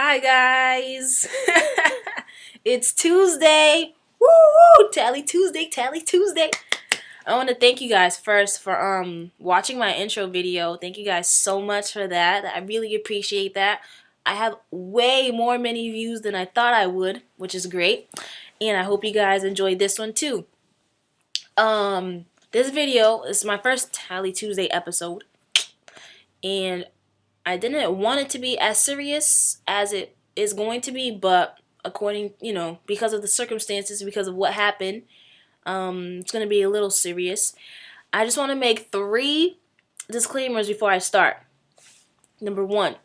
Hi guys. It's Tuesday. Woo woo! Tally Tuesday, Tally Tuesday. I want to thank you guys first for watching my intro video. Thank you guys so much for that. I really appreciate that. I have way many views than I thought I would, which is great. And I hope you guys enjoyed this one too. This video is my first Tally Tuesday episode. And I didn't want it to be as serious as it is going to be, but according, because of the circumstances, because of what happened, it's going to be a little serious. I just want to make 3 disclaimers before I start. Number 1,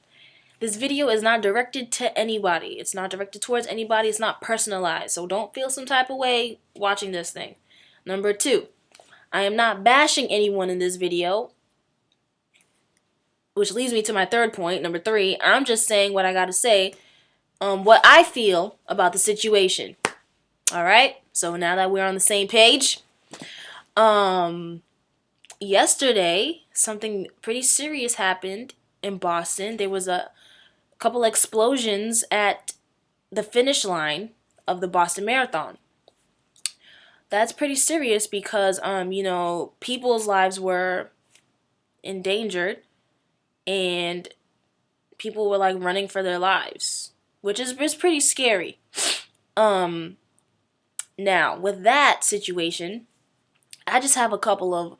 this video is not directed to anybody. It's not directed towards anybody. It's not personalized, so don't feel some type of way watching this thing. Number 2, I am not bashing anyone in this video. Which leads me to my third point, number 3. I'm just saying what I got to say, what I feel about the situation. All right? So now that we're on the same page, yesterday, something pretty serious happened in Boston. There was a couple explosions at the finish line of the Boston Marathon. That's pretty serious because, people's lives were endangered. And people were like running for their lives, which is pretty scary. Now with that situation, I just have a couple of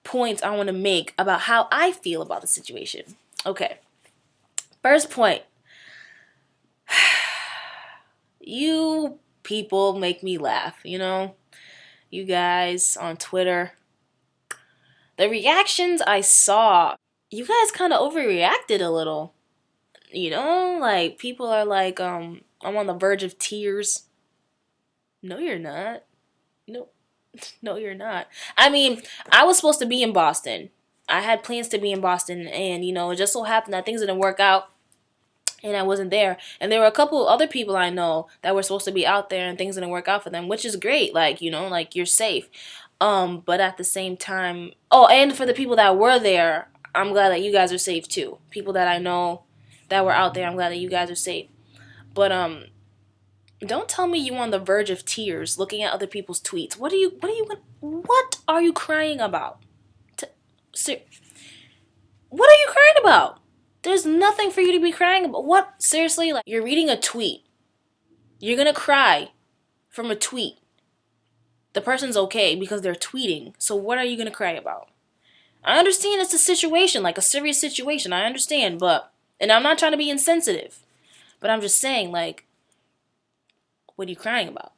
points I want to make about how I feel about the situation. Okay. First point. You people make me laugh, You guys on Twitter. The reactions I saw, you guys kind of overreacted a little. Like people are like, I'm on the verge of tears. No, you're not. No, you're not. I mean, I was supposed to be in Boston. I had plans to be in Boston, and it just so happened that things didn't work out, and I wasn't there. And there were a couple other people I know that were supposed to be out there, and things didn't work out for them, which is great. Like, like you're safe. But at the same time, and for the people that were there, I'm glad that you guys are safe too. People that I know that were out there, I'm glad that you guys are safe. But don't tell me you're on the verge of tears looking at other people's tweets. What are you crying about? What are you crying about? There's nothing for you to be crying about. What? Seriously? Like, you're reading a tweet. You're gonna cry from a tweet. The person's okay because they're tweeting. So what are you gonna cry about? I understand it's a situation, like a serious situation. I understand, and I'm not trying to be insensitive, but I'm just saying, like, what are you crying about?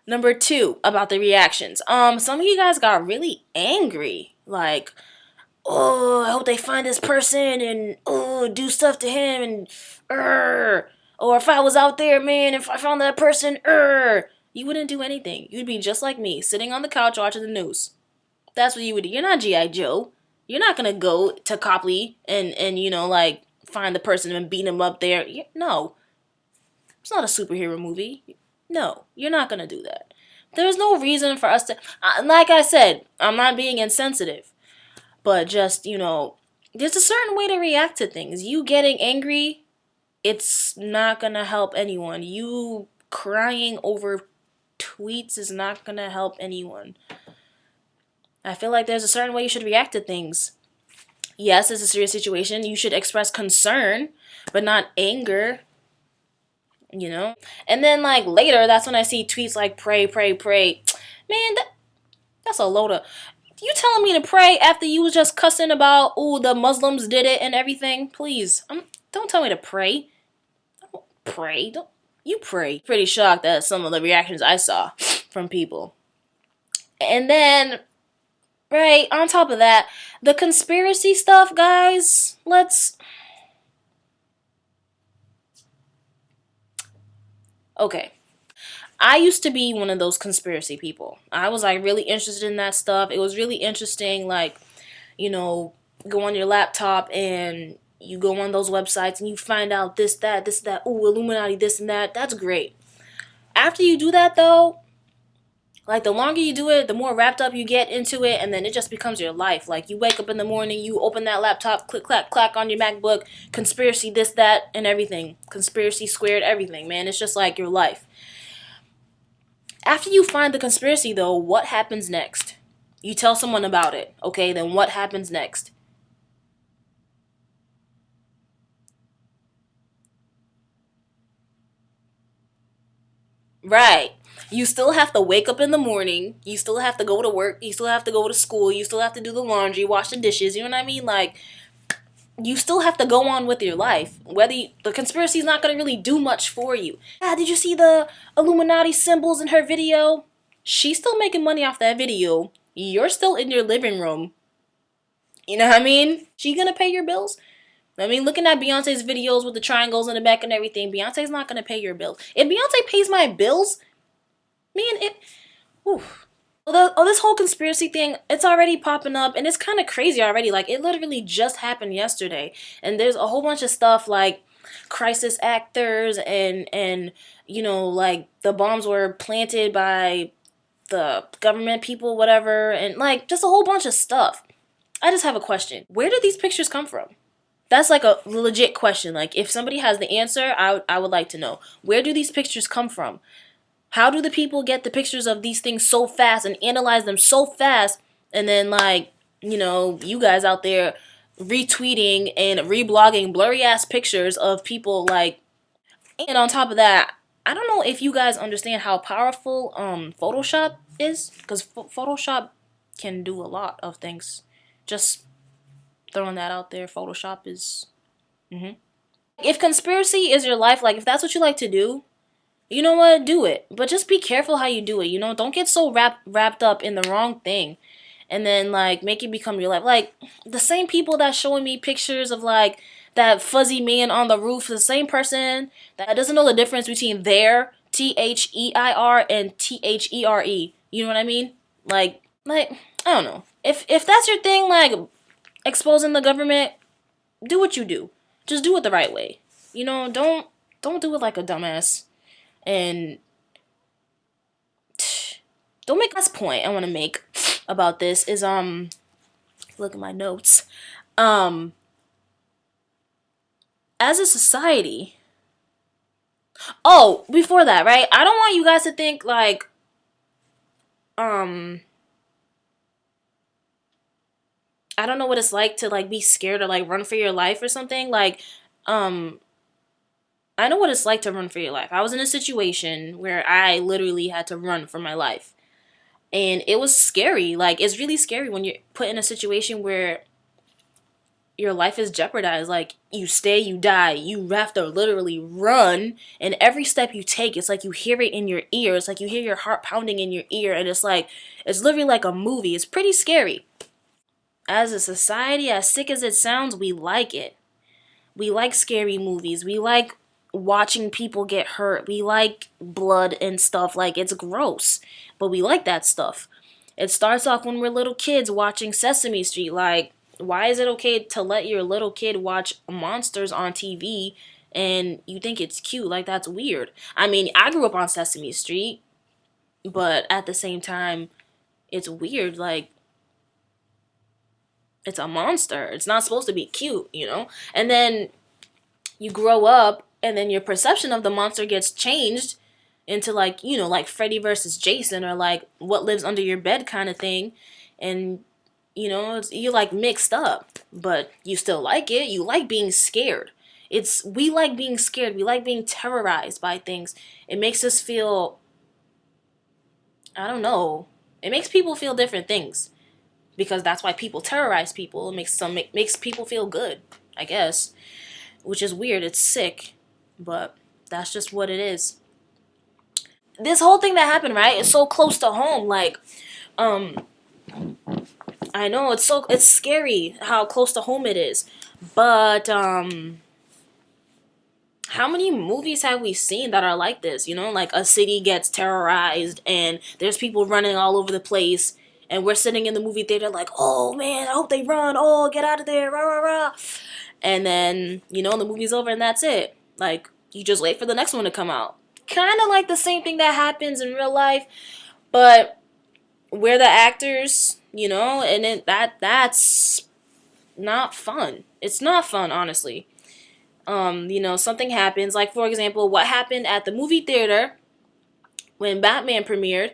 Number 2, about the reactions. Some of you guys got really angry, like, I hope they find this person and do stuff to him and or if I was out there, man, if I found that person, you wouldn't do anything. You'd be just like me, sitting on the couch watching the news. That's what you would do. You're not G.I. Joe. You're not going to go to Copley and like, find the person and beat him up there. No. It's not a superhero movie. No, you're not going to do that. There's no reason for us to... like I said, I'm not being insensitive. But just, there's a certain way to react to things. You getting angry, it's not going to help anyone. You crying over tweets is not going to help anyone. I feel like there's a certain way you should react to things. Yes, it's a serious situation. You should express concern, but not anger. And then, like, later, that's when I see tweets like, pray, pray, pray. Man, that's a load of... You telling me to pray after you was just cussing about, the Muslims did it and everything? Please, don't tell me to pray. Don't pray. You pray. Pretty shocked at some of the reactions I saw from people. And then... right, on top of that, the conspiracy stuff, guys, okay. I used to be one of those conspiracy people. I was, like, really interested in that stuff. It was really interesting, like, go on your laptop and you go on those websites and you find out this, that, Illuminati, this and that. That's great. After you do that, though, Like, the longer you do it, the more wrapped up you get into it, and then it just becomes your life. Like, you wake up in the morning, you open that laptop, click, clack, clack on your MacBook, conspiracy, this, that, and everything. Conspiracy squared, everything, man. It's just like your life. After you find the conspiracy, though, what happens next? You tell someone about it, okay? Then what happens next? Right. You still have to wake up in the morning. You still have to go to work. You still have to go to school. You still have to do the laundry, wash the dishes. You know what I mean? Like, you still have to go on with your life. The conspiracy is not going to really do much for you. Ah, did you see the Illuminati symbols in her video? She's still making money off that video. You're still in your living room. You know what I mean? She going to pay your bills? I mean, looking at Beyonce's videos with the triangles in the back and everything, Beyonce's not going to pay your bills. If Beyonce pays my bills, man, it... Whew. This whole conspiracy thing, it's already popping up, and it's kind of crazy already. Like, it literally just happened yesterday, and there's a whole bunch of stuff like crisis actors and you know, like, the bombs were planted by the government people, whatever, and like just a whole bunch of stuff. I just have a question. Where did these pictures come from? That's like a legit question. Like, if somebody has the answer, I would like to know. Where do these pictures come from? How do the people get the pictures of these things so fast and analyze them so fast, and then, like, you know, you guys out there retweeting and reblogging blurry ass pictures of people, like, and on top of that, I don't know if you guys understand how powerful Photoshop is, because Photoshop can do a lot of things. Just throwing that out there. Photoshop is If conspiracy is your life, like, if that's what you like to do, you know what, do it. But just be careful how you do it, you know? Don't get so wrapped up in the wrong thing and then, like, make it become your life. Like, the same people that showing me pictures of, like, that fuzzy man on the roof, the same person that doesn't know the difference between their, T-H-E-I-R, and T-H-E-R-E. You know what I mean? Like, I don't know. If that's your thing, like, exposing the government, do what you do. Just do it the right way. You know, don't do it like a dumbass. And don't make this point I want to make about this is look at my notes. As a society, before that, right? I don't want you guys to think like I don't know what it's like to like be scared or like run for your life or something. Like I know what it's like to run for your life. I was in a situation where I literally had to run for my life. And it was scary. Like, it's really scary when you're put in a situation where your life is jeopardized. Like, you stay, you die. You have to literally run. And every step you take, it's like you hear it in your ear. It's like you hear your heart pounding in your ear. And it's like, it's literally like a movie. It's pretty scary. As a society, as sick as it sounds, we like it. We like scary movies. We like watching people get hurt. We like blood and stuff. Like, it's gross, but we like that stuff. It starts off when we're little kids watching Sesame Street. Like, why is it okay to let your little kid watch monsters on TV and you think it's cute? Like, that's weird. I mean, I grew up on Sesame Street, but at the same time, it's weird. Like, it's a monster. It's not supposed to be cute, you know? And then you grow up, and then your perception of the monster gets changed into, like, you know, like Freddy versus Jason, or like what lives under your bed kind of thing. And, you know, you're like mixed up, but you still like it. You like being scared. We like being scared. We like being terrorized by things. It makes us feel, I don't know. It makes people feel different things, because that's why people terrorize people. It makes people feel good, I guess, which is weird. It's sick, but that's just what it is. This whole thing that happened, right, is so close to home. Like, I know it's scary how close to home it is, but how many movies have we seen that are like this? You know, like a city gets terrorized and there's people running all over the place, and we're sitting in the movie theater like, oh man, I hope they run. Oh, get out of there, rah rah rah. And then, you know, the movie's over and that's it. Like, you just wait for the next one to come out. Kind of like the same thing that happens in real life, But we're the actors, you know, and that's not fun. It's not fun, honestly. You know, something happens. Like, for example, what happened at the movie theater when Batman premiered,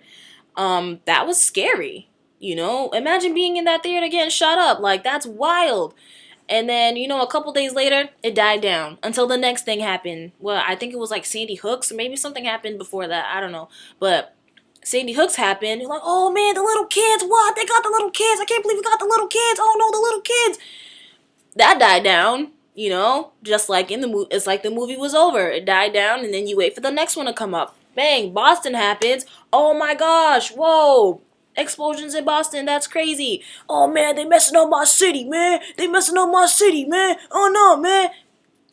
that was scary. You know, imagine being in that theater getting shot up. Like, that's wild. And then, you know, a couple days later, it died down until the next thing happened. Well, I think it was like Sandy Hooks. Maybe something happened before that. I don't know. But Sandy Hooks happened. You're like, oh man, the little kids. What? They got the little kids. I can't believe we got the little kids. Oh no, the little kids. That died down. You know, just like in the movie, it's like the movie was over. It died down, and then you wait for the next one to come up. Bang, Boston happens. Oh my gosh, whoa. Explosions in Boston, that's crazy. Oh man, they messing up my city, man. They messing up my city, man. Oh no, man.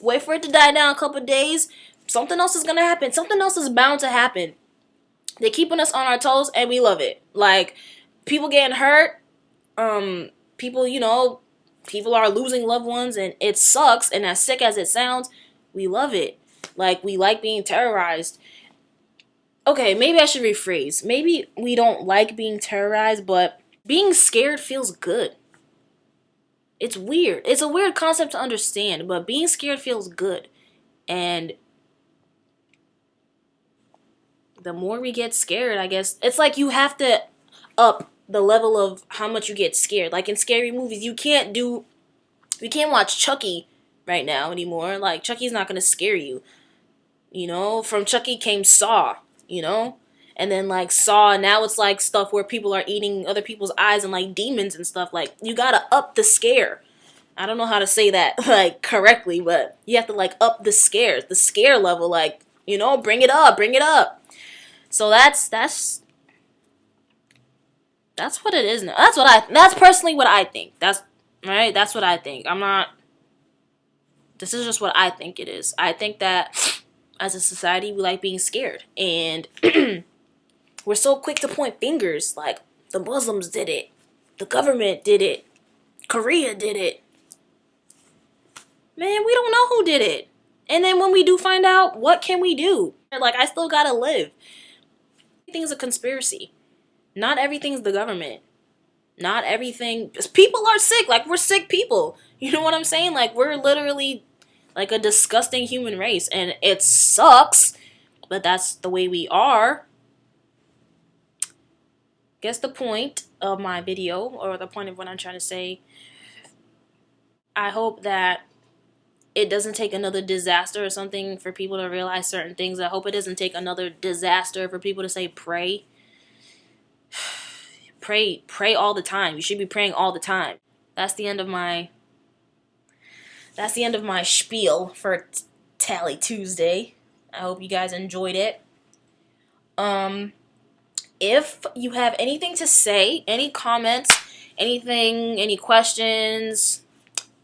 Wait for it to die down a couple days. Something else is gonna happen. Something else is bound to happen. They're keeping us on our toes, and we love it. Like, people getting hurt. People, you know, people are losing loved ones, and it sucks. And as sick as it sounds, we love it. Like, we like being terrorized. Okay, maybe I should rephrase. Maybe we don't like being terrorized, but being scared feels good. It's weird. It's a weird concept to understand, but being scared feels good. And the more we get scared, I guess, it's like you have to up the level of how much you get scared. Like in scary movies, we can't watch Chucky right now anymore. Like, Chucky's not gonna scare you. You know, from Chucky came Saw, you know? And then, like, Saw, now it's, like, stuff where people are eating other people's eyes and, like, demons and stuff. Like, you gotta up the scare. I don't know how to say that, like, correctly, but you have to, like, up the scare level, like, you know, bring it up. So that's what it is now. That's personally what I think. That's what I think. This is just what I think it is. I think that as a society, we like being scared. And we're so quick to point fingers. Like, the Muslims did it. The government did it. Korea did it. Man, we don't know who did it. And then when we do find out, what can we do? Like, I still gotta live. Everything's a conspiracy. Not everything's the government. Not everything. People are sick. Like, we're sick people. You know what I'm saying? Like, we're literally like a disgusting human race, and it sucks, but that's the way we are. Guess the point of my video, or the point of what I'm trying to say, I hope that it doesn't take another disaster or something for people to realize certain things. I hope it doesn't take another disaster for people to say pray. Pray all the time. You should be praying all the time. That's the end of my spiel for Tally Tuesday. I hope you guys enjoyed it. If you have anything to say, any comments, anything, any questions,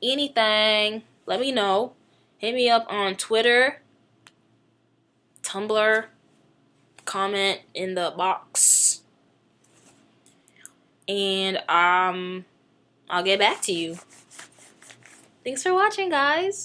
anything, let me know. Hit me up on Twitter, Tumblr, comment in the box, and I'll get back to you. Thanks for watching, guys.